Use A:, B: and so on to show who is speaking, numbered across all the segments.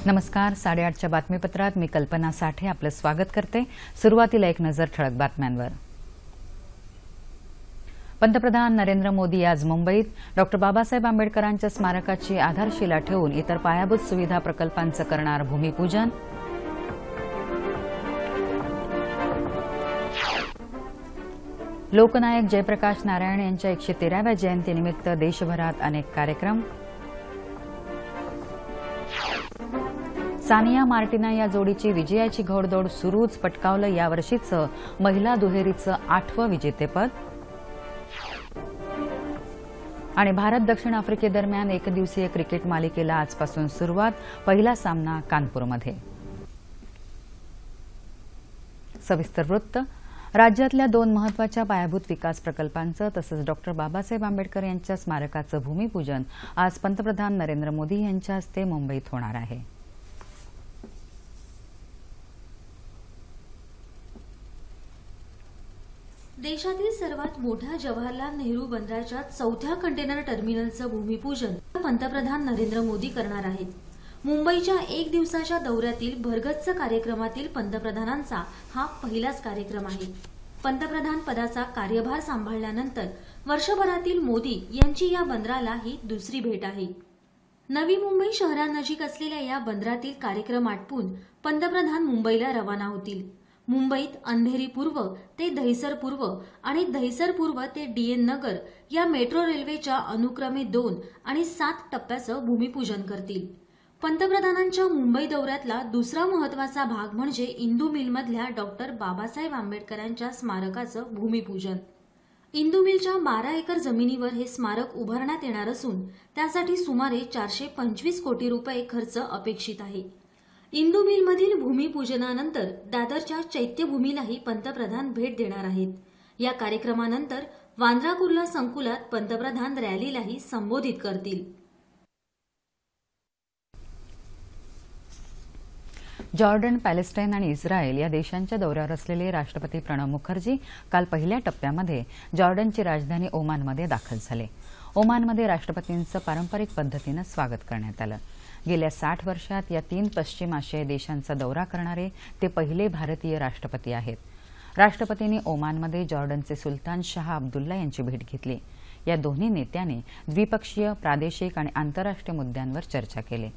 A: नमस्कार. 8:30च्या बातमीपत्रात मी कल्पना साठे आपलं स्वागत करते. सुरुवातीला एक नजर ठळक बातम्यांवर. पंतप्रधान नरेंद्र मोदी आज मुंबईत डॉ. बाबासाहेब आंबेडकरांच्या स्मारकाची आधारशिला ठेवून इतर पायाभूत सुविधा प्रकल्पांचं करणार भूमिपूजन. लोकनायक जयप्रकाश नारायण यांच्या 113व्या जयंतीनिमित्त देशभरात अनेक कार्यक्रम. सानिया मार्टिना या जोडीची विजयाची घोडदौड सुरूच, पटकावलं यावर्षीचं महिला दुहेरीचं 8वं विजेतेपद. आणि भारत दक्षिण आफ्रिकेदरम्यान एकदिवसीय क्रिकेट मालिकेला आजपासून सुरुवात. पहिला सामना कानपूरमध्ये. सविस्तर वृत्त. राज्यातल्या 2 महत्वाच्या पायाभूत विकास प्रकल्पांचं तसंच डॉ. बाबासाहेब आंबेडकर यांच्या स्मारकाचं भूमिपूजन आज पंतप्रधान नरेंद्र मोदी यांच्या हस्ते मुंबईत होणार आहे.
B: देशातील सर्वात मोठ्या जवाहरलाल नेहरू बंदराच्या 4थ्या कंटेनर टर्मिनलचं भूमिपूजन पंतप्रधान नरेंद्र मोदी करणार आहेत. मुंबईच्या 1 दिवसाच्या दौऱ्यातील भरगच्च कार्यक्रमातील पंतप्रधानांचा हा पहिलाच कार्यक्रम आहे. पंतप्रधान पदाचा कार्यभार सांभाळल्यानंतर वर्षभरातील मोदी यांची या बंदराला ही दुसरी भेट आहे. नवी मुंबई शहरानजीक असलेल्या या बंदरातील कार्यक्रम आटपून पंतप्रधान मुंबईला रवाना होतील. मुंबईत अंधेरी पूर्व ते दहिसर पूर्व आणि दहिसर पूर्व ते डीएन नगर या मेट्रो रेल्वेच्या अनुक्रमे 2 आणि 7 टप्प्याचं भूमिपूजन करतील. पंतप्रधानांच्या मुंबई दौऱ्यातला दुसरा महत्वाचा भाग म्हणजे इंदू मिलमधल्या डॉ. बाबासाहेब आंबेडकरांच्या स्मारकाचं भूमिपूजन. इंदू मिलच्या 12 एकर जमिनीवर हे स्मारक उभारण्यात येणार असून त्यासाठी सुमारे 425 कोटी रुपये खर्च अपेक्षित आहे. इंदू मिलमधील भूमिपूजनानंतर दादरच्या चैत्यभूमीलाही पंतप्रधान भेट देणार आहेत. या कार्यक्रमानंतर वांद्रा कुर्ला संकुलात पंतप्रधान रॅलीलाही संबोधित करतील.
A: जॉर्डन, पॅलेस्टाईन आणि इस्रायल या देशांच्या दौऱ्यावर असलेले राष्ट्रपती प्रणव मुखर्जी काल पहिल्या टप्प्यामध्ये जॉर्डनची राजधानी ओमानमध्ये दाखल झाले. ओमानमध्ये राष्ट्रपतींचं पारंपरिक पद्धतीनं स्वागत करण्यात आलं. गेल्या 60 वर्षात या 3 पश्चिम आशियाई देशांचा दौरा करणारे ते पहिले भारतीय राष्ट्रपती आहेत. राष्ट्रपतींनी ओमानमध्ये जॉर्डनचे सुलतान शाह अब्दुल्ला यांची भेट घेतली. या दोन्ही नेत्यांनी द्विपक्षीय, प्रादेशिक आणि आंतरराष्ट्रीय मुद्द्यांवर चर्चा केली.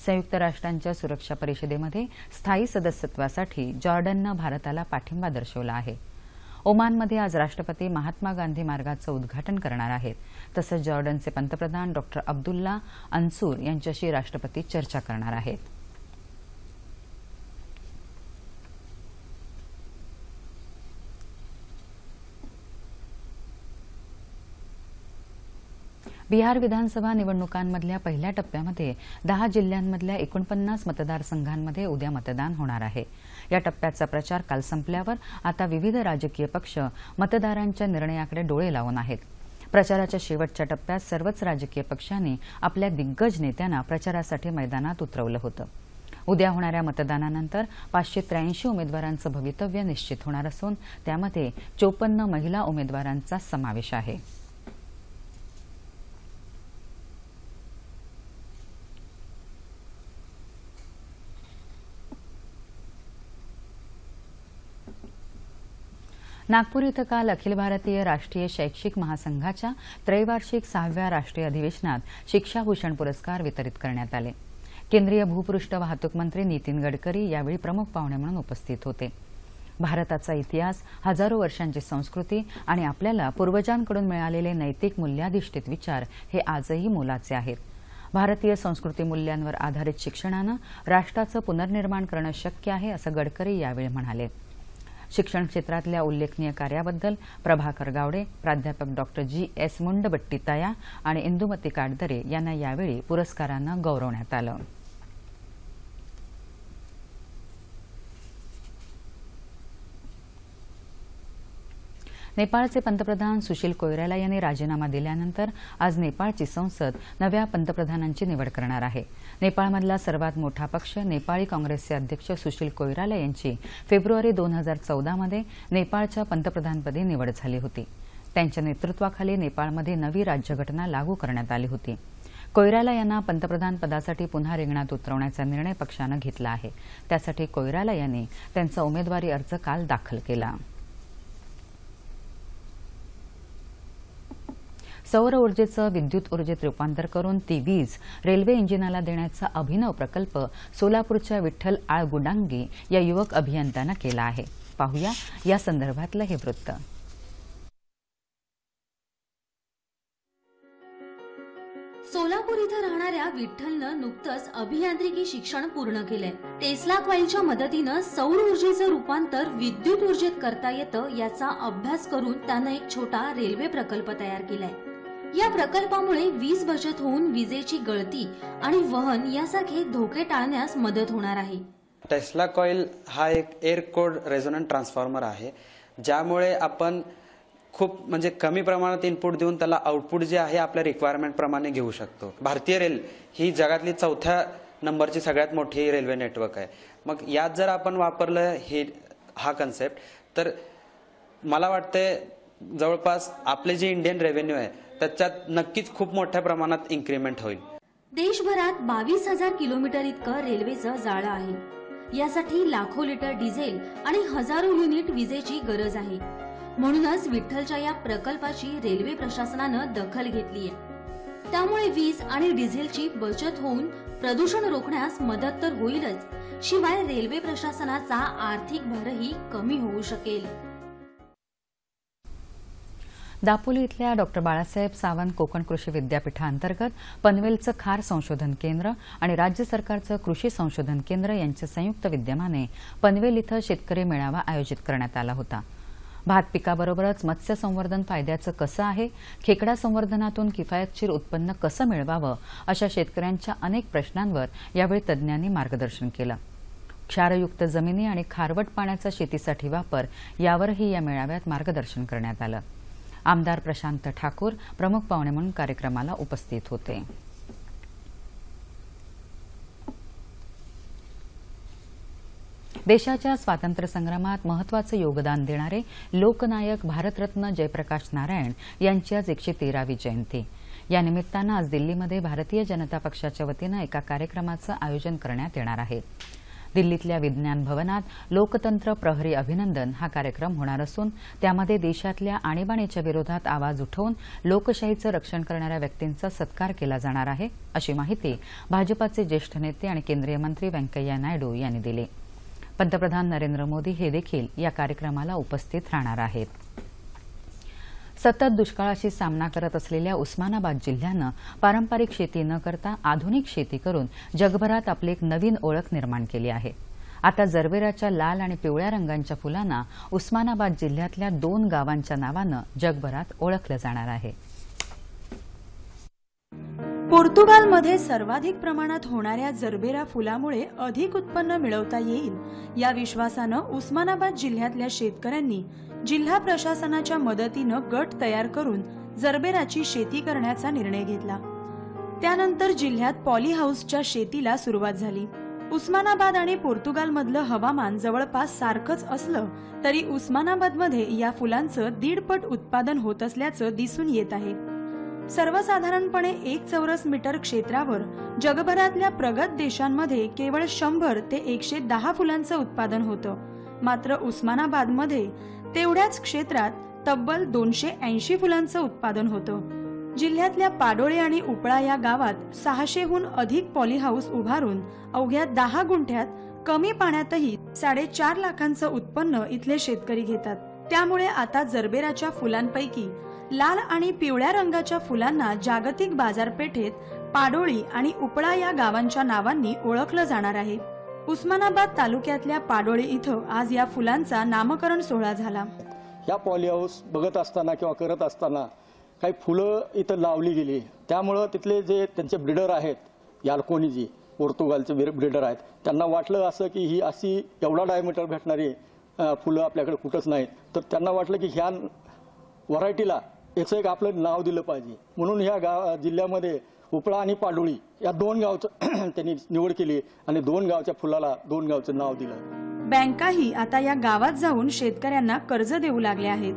A: संयुक्त राष्ट्रांच्या सुरक्षा परिषदेमध्ये स्थायी सदस्यत्वासाठी जॉर्डननं भारताला पाठिंबा दर्शवला आहे. ओमानमध्ये आज राष्ट्रपती महात्मा गांधी मार्गाचं उद्घाटन करणार आहेत. तसंच जॉर्डनचे पंतप्रधान डॉ. अब्दुल्ला अन्सूर यांच्याशी राष्ट्रपती चर्चा करणार आहेत. बिहार विधानसभा निवडणुकांमधल्या पहिल्या टप्प्यामध्ये 10 जिल्ह्यांमधल्या 49 मतदारसंघांमध्ये उद्या मतदान होणार आहे. या टप्प्याचा प्रचार काल संपल्यावर आता विविध राजकीय पक्ष मतदारांच्या निर्णयाकडे डोळे लावून आहेत. प्रचाराच्या शेवटच्या टप्प्यात सर्वच राजकीय पक्षांनी आपल्या दिग्गज नेत्यांना प्रचारासाठी मैदानात उतरवलं होतं. उद्या होणाऱ्या मतदानानंतर 583 उमेदवारांचं भवितव्य निश्चित होणार असून त्यामध्ये 54 महिला उमेदवारांचा समावेश आहे. नागपूर इथं काल अखिल भारतीय राष्ट्रीय शैक्षिक महासंघाच्या त्रैवार्षिक 6व्या राष्ट्रीय अधिवेशनात शिक्षाभूषण पुरस्कार वितरित करण्यात आले. केंद्रीय भूपृष्ठ वाहतूक मंत्री नितीन गडकरी यावेळी प्रमुख पाहुणे म्हणून उपस्थित होते. भारताचा इतिहास, हजारो वर्षांची संस्कृती आणि आपल्याला पूर्वजांकडून मिळालेले नैतिक मूल्याधिष्ठित विचार हे आजही मोलाचे आहेत. भारतीय संस्कृती मूल्यांवर आधारित शिक्षणानं राष्ट्राचं पुनर्निर्माण करणं शक्य आहे असं गडकरी यावेळी म्हणाले. शिक्षण क्षेत्रातल्या उल्लेखनीय कार्याबद्दल प्रभाकर गावडे, प्राध्यापक डॉ. जी.एस. मुंडबट्टीताया आणि इंदुमती काटदरे यांना यावेळी पुरस्कारानं गौरवण्यात आलं. नेपाळचे पंतप्रधान सुशील कोइराला यांनी राजीनामा दिल्यानंतर आज नेपाळची संसद नव्या पंतप्रधानांची निवड करणार आहे. नेपाळमधला सर्वात मोठा पक्ष नेपाळी काँग्रेसचे अध्यक्ष सुशील कोइराला यांची फेब्रुवारी 2014 मध्ये नेपाळच्या पंतप्रधानपदी निवड झाली होती. त्यांच्या नेतृत्वाखाली नेपाळमध्ये नवी राज्यघटना लागू करण्यात आली होती. कोइराला यांना पंतप्रधान पदासाठी पुन्हा रिंगणात उतरवण्याचा निर्णय पक्षानं घेतला आहे। त्यासाठी कोइराला यांनी त्यांचा उमेदवारी अर्ज काल दाखल केला। सौर ऊर्जेचं विद्युत ऊर्जेत रूपांतर करून ती वीज रेल्वे इंजिनाला देण्याचा अभिनव प्रकल्प सोलापूरच्या विठ्ठल आळगुडांगी या युवक अभियंत्यानं केला आहे। पाहूया या संदर्भातलं हे वृत्त।
B: सोलापूर इथं राहणाऱ्या विठ्ठलनं नुकतंच अभियांत्रिकी शिक्षण पूर्ण केलंय। टेस्ला कॉइलच्या मदतीनं सौर ऊर्जेचं रूपांतर विद्युत ऊर्जेत करता येतं याचा अभ्यास करून त्यानं एक छोटा रेल्वे प्रकल्प तयार केलाय। या प्रकल्पामुळे वीज बचत होऊन विजेची गळती आणि वहन यासारखे धोके टाळण्यास मदत होणार आहे।
C: टेस्ला कॉइल हा एक एअर कोर रेझोनंट ट्रान्सफॉर्मर आहे, ज्यामुळे आपण खूप म्हणजे कमी प्रमाणात इनपुट देऊन त्याला आउटपुट जे आहे आपल्या रिक्वायरमेंट प्रमाणे घेऊ शकतो। भारतीय रेल ही जगातली 4थ्या नंबरची सगळ्यात मोठी रेल्वे नेटवर्क आहे। मग यात जर आपण वापरलं हा कन्सेप्ट तर मला वाटतंय जवळपास आपले जे इंडियन रेव्हेन्यू आहे त्याच्यात नक्कीच खूप मोठ्या प्रमाणात इन्क्रीमेंट होईल।
B: देशभरात 22,000 किलोमीटर इतकं रेल्वेचं जाळं आहे। यासाठी लाखो लिटर डिझेल आणि हजारो युनिट विजेची गरज आहे। म्हणूनच विठ्ठलच्या या प्रकल्पाची रेल्वे प्रशासनानं दखल घेतली आहे। त्यामुळे वीज आणि डिझेलची बचत होऊन प्रदूषण रोखण्यास मदत तर होईलच, शिवाय रेल्वे प्रशासनाचा आर्थिक भारही कमी होऊ शकेल।
A: दापोली इथल्या डॉ. बाळासाहेब सावंत कोकण कृषी विद्यापीठाअंतर्गत पनवेलचं खार संशोधन केंद्र आणि राज्य सरकारचं कृषी संशोधन केंद्र यांच्या संयुक्त विद्यमाने पनवेल इथं शेतकरी मेळावा आयोजित करण्यात आला होता। भात पिकाबरोबरच मत्स्य संवर्धन फायद्याचं कसं आहे, खेकडा संवर्धनातून किफायतशीर उत्पन्न कसं मिळवावं अशा शेतकऱ्यांच्या अनेक प्रश्नांवर यावेळी तज्ज्ञांनी मार्गदर्शन केलं। क्षारयुक्त जमिनी आणि खारवट पाण्याचा शेतीसाठी वापर यावरही या मेळाव्यात मार्गदर्शन करण्यात आलं। आमदार प्रशांत ठाकूर प्रमुख पाहुणे म्हणून कार्यक्रमाला उपस्थित होते। देशाच्या स्वातंत्र्य संग्रामात महत्त्वाचं योगदान देणारे लोकनायक भारतरत्न जयप्रकाश नारायण यांची आज 113वी जयंती। या निमित्तानं आज दिल्लीमध्ये भारतीय जनता पक्षाच्या वतीनं एका कार्यक्रमाचं आयोजन करण्यात येणार आहे। दिल्लीतल्या विज्ञान भवनात लोकतंत्र प्रहरी अभिनंदन हा कार्यक्रम होणार असून त्यामध्ये देशातल्या आणीबाणीच्या विरोधात आवाज उठवून लोकशाहीचं रक्षण करणाऱ्या व्यक्तींचा सत्कार केला जाणार आहे, अशी माहिती भाजपाचे ज्येष्ठ नेते आणि केंद्रीय मंत्री व्यंकय्या नायडू यांनी दिली। पंतप्रधान नरेंद्र मोदी हे देखील या कार्यक्रमाला उपस्थित राहणार आहेत। सतत दुष्काळाशी सामना करत असलेल्या उस्मानाबाद जिल्ह्यानं पारंपरिक शेती न करता आधुनिक शेती करून जगभरात आपली एक नवीन ओळख निर्माण केली आहे। आता जरबेराच्या लाल आणि पिवळ्या रंगांच्या फुलांना उस्मानाबाद जिल्ह्यातल्या 2 गावांच्या नावानं जगभरात ओळखलं जाणार आहे।
D: पोर्तुगालमध्ये सर्वाधिक प्रमाणात होणाऱ्या जरबेरा फुलामुळे अधिक उत्पन्न मिळवता येईल या विश्वासानं उस्मानाबाद जिल्ह्यातल्या शेतकऱ्यांनी जिल्हा प्रशासनाच्या मदतीनं गट तयार करून जरबेराची शेती करण्याचा निर्णय घेतला। त्यानंतर जिल्ह्यात पॉली हाऊसच्या शेतीला सुरुवात झाली। उस्मानाबाद आणि पोर्तुगालमधलं हवामान जवळपास सारखंच असलं तरी उस्मानाबादमध्ये या फुलांचं 1.5 पट उत्पादन होत असल्याचं दिसून येत आहे। सर्वसाधारणपणे 1 चौरस मीटर क्षेत्रावर जगभरातल्या प्रगत देशांमध्ये केवळ 100 ते 110 फुलांचं उत्पादन होतं, मात्र उस्मानाबादमध्ये तेवढ्याच क्षेत्रात तब्बल 280 फुलांचं उत्पादन होतं। जिल्ह्यातल्या पाडोळे आणि उपळा या गावात 600हून अधिक पॉली हाऊस उभारून अवघ्या 10 गुंठ्यात कमी पाण्यातही 4.5 लाखांचं उत्पन्न इथले शेतकरी घेतात। त्यामुळे आता जरबेराच्या फुलांपैकी लाल आणि पिवळ्या रंगाच्या फुलांना जागतिक बाजारपेठेत पाडोळी आणि उपळा या गावांच्या नावांनी ओळखलं जाणार आहे। उस्मानाबाद तालुक्यातल्या पाडोळी इथं आज या फुलांचा नामकरण सोहळा झाला।
E: या पॉली हाऊस बघत असताना किंवा करत असताना काही फुलं इथं लावली गेली, त्यामुळे तिथले जे त्यांचे ब्रीडर आहेत, याल्कोनी जी पोर्तुगालचे ब्रीडर आहेत, त्यांना वाटलं असं की ही अशी एवढा डायमीटर भेटणारी फुलं आपल्याकडे कुठंच नाहीत, तर त्यांना वाटलं की ह्या व्हरायटीला एक आपलं नाव दिलं पाहिजे, म्हणून ह्या जिल्ह्यामध्ये उपळा आणि पाडोळी या 2 गावचं त्यांनी निवड केली आणि 2 गावच्या फुलाला 2 गावचं नाव दिलं।
D: बँकाही आता या गावात जाऊन शेतकऱ्यांना कर्ज देऊ लागल्या आहेत।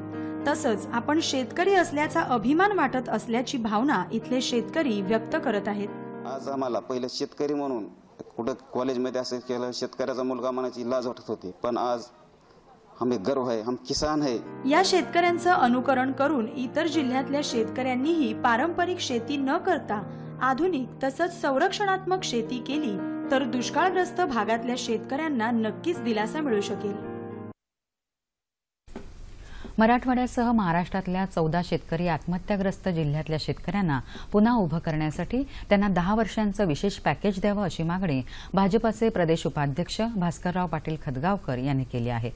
D: तसंच आपण शेतकरी असल्याचा अभिमान वाटत असल्याची भावना इथले शेतकरी व्यक्त करत आहेत।
F: आज आम्हाला पहिलं शेतकरी म्हणून कुठं कॉलेजमध्ये असं केलं शेतकऱ्याचा मुलगा म्हणायची लाज वाटत होती, पण आज हमें गर्व है, हम किसान है।
D: या शेतकऱ्यांचं अनुकरण करून इतर जिल्ह्यातल्या शेतकऱ्यांनीही पारंपरिक शेती न करता आधुनिक तसंच संरक्षणात्मक शेती केली तर दुष्काळग्रस्त भागातल्या शेतकऱ्यांना नक्कीच दिलासा मिळू शकेल।
A: मराठवाड्यासह महाराष्ट्रातल्या 14 शेतकरी आत्महत्याग्रस्त जिल्ह्यातल्या शेतकऱ्यांना पुन्हा उभं करण्यासाठी त्यांना 10 वर्षांचं विशेष पॅकेज द्यावं अशी मागणी भाजपाचे प्रदेश उपाध्यक्ष भास्करराव पाटील खदगावकर यांनी केली आहे।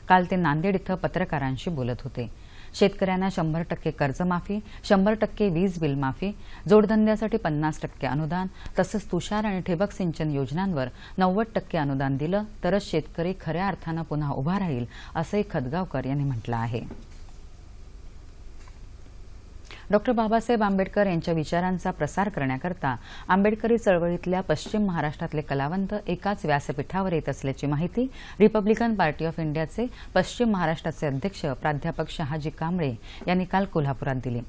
A: काल ते नांदेड इथं पत्रकारांशी बोलत होते। शेतकऱ्यांना 100% कर्जमाफी, 100% वीज बिल माफी, जोडधंद्यासाठी 50% अनुदान तसंच तुषार आणि ठिबक सिंचन योजनांवर 90% अनुदान दिलं तरच शेतकरी खऱ्या अर्थानं पुन्हा उभा राहील असंही खदगावकर यांनी म्हटलं आहे। डॉक्टर बाबासाहेब आंबेडकर यांच्या विचारांचा प्रसार करण्याकरता आंबेडकरी चळवळीतल्या पश्चिम महाराष्ट्रातले कलावंत एकाच व्यासपीठावर येत असल्याची माहिती रिपब्लिकन पार्टी ऑफ इंडियाचे पश्चिम महाराष्ट्राचे अध्यक्ष प्राध्यापक शहाजी कांबळे यांनी काल कोल्हापुरात दिली।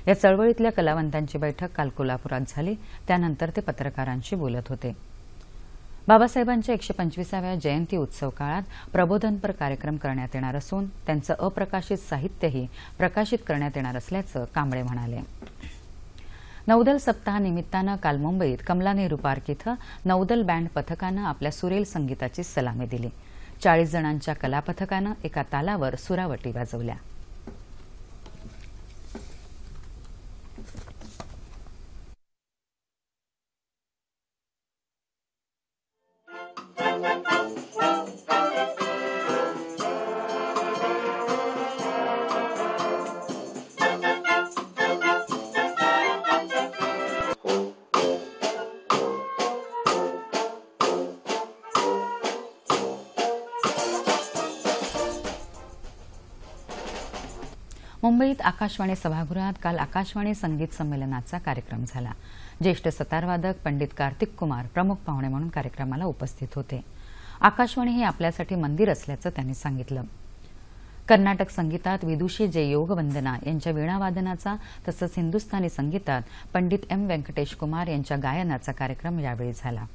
A: या चळवळीतल्या कलावंतांची बैठक काल कोल्हापुरात झाली, त्यानंतर ते पत्रकारांशी बोलत होते। बाबासाहेबांच्या 125व्या जयंती उत्सव काळात प्रबोधनपर कार्यक्रम करण्यात येणार असून त्यांचं अप्रकाशित साहित्यही प्रकाशित करण्यात येणार असल्याचं कांबळे म्हणाले। नौदल सप्ताहानिमित्तानं काल मुंबईत कमला नेहरू पार्क इथं नौदल बँड पथकानं आपल्या सुरेल संगीताची सलामी दिली। 40 जणांच्या कलापथकानं एका तालावर सुरावटी वाजवल्या। मुंबईत आकाशवाणी सभागृहात काल आकाशवाणी संगीत संमेलनाचा कार्यक्रम झाला। ज्येष्ठ सतारवादक पंडित कार्तिक कुमार प्रमुख पाहुणे म्हणून कार्यक्रमाला उपस्थित होते। आकाशवाणी हे आपल्यासाठी मंदिर असल्याचं त्यांनी सांगितलं। कर्नाटक संगीतात विदुषी जे योगवंदना यांच्या वीणावादनाचा तसंच हिंदुस्थानी संगीतात पंडित एम व्यंकटेश कुमार यांच्या गायनाचा कार्यक्रम यावेळी झाला।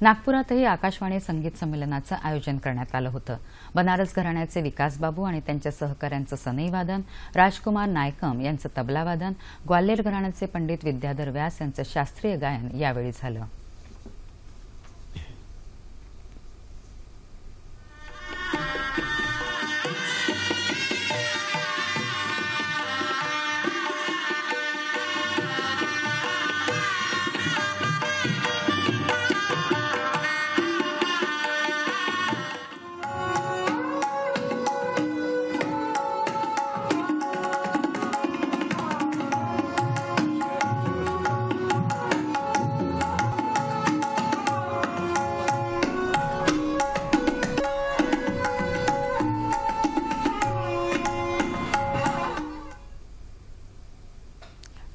A: नागपुरातही आकाशवाणी संगीत संमेलनाचं आयोजन करण्यात आलं होतं। बनारस घराण्याचे विकास बाबू आणि त्यांच्या सहकाऱ्यांचं सनई वादन, राजकुमार नायकम यांचं तबला वादन, ग्वाल्हेर घराण्याचे पंडित विद्याधर व्यास यांचं शास्त्रीय गायन यावेळी झालं।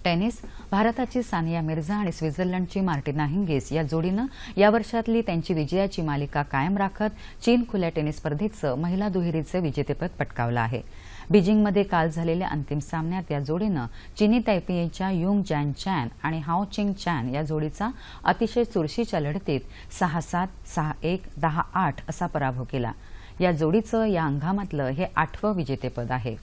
A: टेनिस भारताची सानिया मिर्झा आणि स्वित्झर्लंडची मार्टिना हिंगिस या जोडीनं या वर्षातली त्यांची विजयाची मालिका कायम राखत चीन खुल्या टेनिस स्पर्धेचं महिला दुहेरीचं विजेतेपद पटकावलं आहे। बीजिंगमध्ये काल झालेल्या अंतिम सामन्यात या जोडीनं चीनी तैपेईच्या युंग जॅन चॅन आणि हाओ चिंग चॅन या जोडीचा अतिशय चुरशीच्या लढतीत 6-7, 6-1, 10-8 असा पराभव केला। या जोडीचं या हंगामातलं हे 8वं विजेतेपद आहे।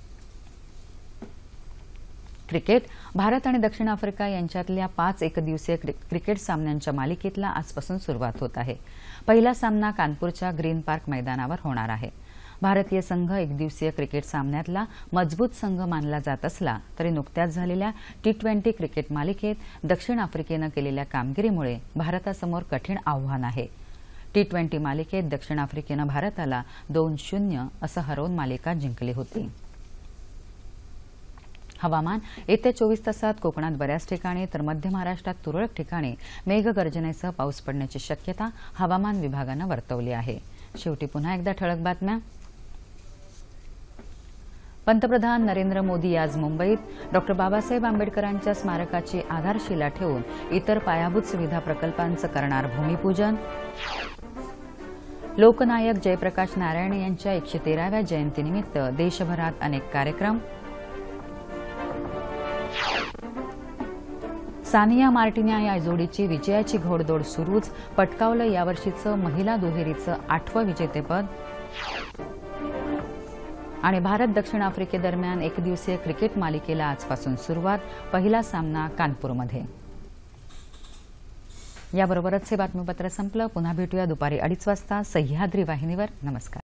A: क्रिकेट भारत आणि दक्षिण आफ्रिका यांच्यातल्या 5 एकदिवसीय क्रिकेट सामन्यांच्या मालिकेतला आजपासून सुरुवात होत आहे। पहिला सामना कानपूरच्या ग्रीन पार्क मैदानावर होणार आहे। भारतीय संघ एकदिवसीय क्रिकेट सामन्यातला मजबूत संघ मानला जात असला तरी नुकत्याच झालेल्या T20 क्रिकेट मालिकेत दक्षिण आफ्रिकेनं केलेल्या कामगिरीमुळे भारतासमोर कठीण आव्हान आहे। T20 मालिकेत दक्षिण आफ्रिकेनं भारताला 2-0 असं हरवून मालिका जिंकली होती। हवामान येत्या 24 तासात कोकणात बऱ्याच ठिकाणी तर मध्य महाराष्ट्रात तुरळक ठिकाणी मेघगर्जनेसह पाऊस पडण्याची शक्यता हवामान विभागानं वर्तवली आहे। शेवटी पुन्हा एकदा ठळक बातम्या। पंतप्रधान नरेंद्र मोदी आज मुंबईत डॉक्टर बाबासाहेब आंबेडकरांच्या स्मारकाची आधारशिला ठेवून इतर पायाभूत सुविधा प्रकल्पांचं करणार भूमिपूजन। लोकनायक जयप्रकाश नारायण यांच्या 113व्या जयंतीनिमित्त देशभरात अनेक कार्यक्रम. सानिया मार्टिना या जोडीची विजयाची घोडदौड सुरूच, पटकावलं यावर्षीचं महिला दुहेरीचं 8वं विजेतेपद. आणि भारत दक्षिण आफ्रिकेदरम्यान एकदिवसीय क्रिकेट मालिकेला आजपासून सुरुवात. पहिला सामना कानपूरमध्ये. याबरोबरच हे बातमीपत्र संपलं. पुन्हा भेटूया दुपारी 2:30 वाजता सह्याद्री वाहिनीवर. नमस्कार.